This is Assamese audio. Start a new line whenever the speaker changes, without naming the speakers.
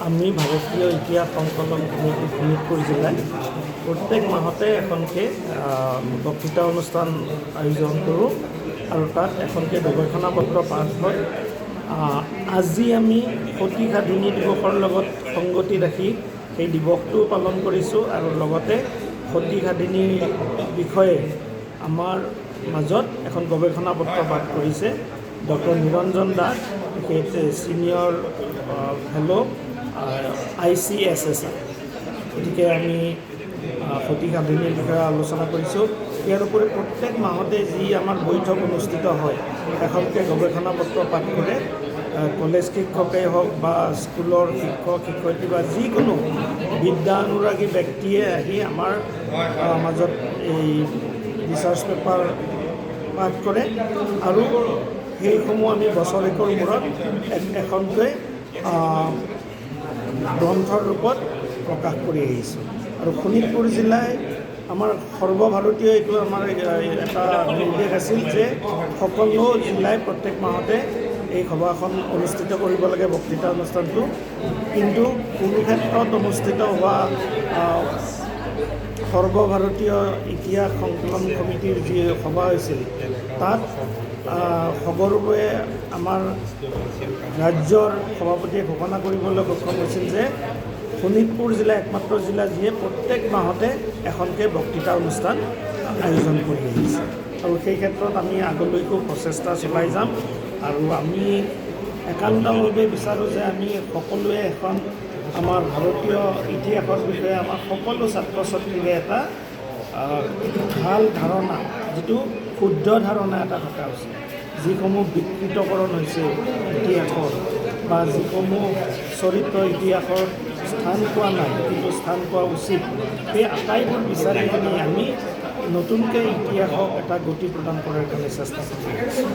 আমি ভাৰতীয় ইতিহাস সংকলন সমিতি শোণিতপুৰ জিলায় প্ৰত্যেক মাহতে এখনকৈ বক্তৃতা অনুষ্ঠান আয়োজন কৰোঁ আৰু তাত এখনকৈ গৱেষণা পত্ৰ পাঠ হয়। আজি আমি সতী সাধিনী দিৱসৰ লগত সংগতি ৰাখি সেই দিৱসটো পালন কৰিছোঁ আৰু লগতে সতী সাধিনীৰ বিষয়ে আমাৰ মাজত এখন গৱেষণা পত্ৰ পাঠ কৰিছে ডক্টৰ নিৰঞ্জন দাস, তেখেতে ছিনিয়ৰ ফেল' ICSSR। গতিকে আমি সতী সাধিনীৰ বিষয়ে আলোচনা কৰিছোঁ। ইয়াৰ উপৰি প্ৰত্যেক মাহতে যি আমাৰ বৈঠক অনুষ্ঠিত হয়, এখনকৈ গৱেষণা পত্ৰ পাঠ কৰে কলেজ শিক্ষকেই হওক বা স্কুলৰ শিক্ষক শিক্ষয়িত্ৰী বা যিকোনো বিদ্যানুৰাগী ব্যক্তিয়ে আহি আমাৰ মাজত এই ৰিচাৰ্চ পেপাৰ পাঠ কৰে আৰু সেইসমূহ আমি বছৰেকৰ মূৰত এখনকৈ গ্ৰন্থৰ ৰূপত প্ৰকাশ কৰি আহিছোঁ। আৰু শোণিতপুৰ জিলাই আমাৰ সৰ্বভাৰতীয় এইটো আমাৰ এটা নিৰ্দেশ আছিল যে সকলো জিলাই প্ৰত্যেক মাহতে এই সভাখন অনুষ্ঠিত কৰিব লাগে, বক্তৃতা অনুষ্ঠানটো। কিন্তু কোনো ক্ষেত্ৰত অনুষ্ঠিত হোৱা সৰ্বভাৰতীয় ইতিহাস সংকলন সমিতিৰ যি সভা হৈছিল তাত খবৰবোৰে আমাৰ ৰাজ্যৰ সভাপতিয়ে ঘোষণা কৰিবলৈ সক্ষম হৈছিল যে শোণিতপুৰ জিলা একমাত্ৰ জিলা যিয়ে প্ৰত্যেক মাহতে এখনকৈ বক্তৃতা অনুষ্ঠান আয়োজন কৰি আহিছে। আৰু সেই ক্ষেত্ৰত আমি আগলৈকো প্ৰচেষ্টা চলাই যাম আৰু আমি একান্তভাৱে বিচাৰোঁ যে আমি সকলোৱে এখন আমাৰ ভাৰতীয় ইতিহাসৰ বিষয়ে আমাৰ সকলো ছাত্ৰ ছাত্ৰীৰে এটা ভাল ধাৰণা, যিটো শুদ্ধ ধাৰণা এটা থকা উচিত। যিসমূহ বিকৃতকৰণ হৈছে ইতিহাসৰ বা যিসমূহ চৰিত্ৰ ইতিহাসৰ স্থান পোৱা নাই কিন্তু স্থান পোৱা উচিত, সেই আটাইবোৰ বিচাৰি কিনি আমি নতুনকৈ ইতিহাসক এটা গতি প্ৰদান কৰাৰ কাৰণে চেষ্টা কৰি আছোঁ।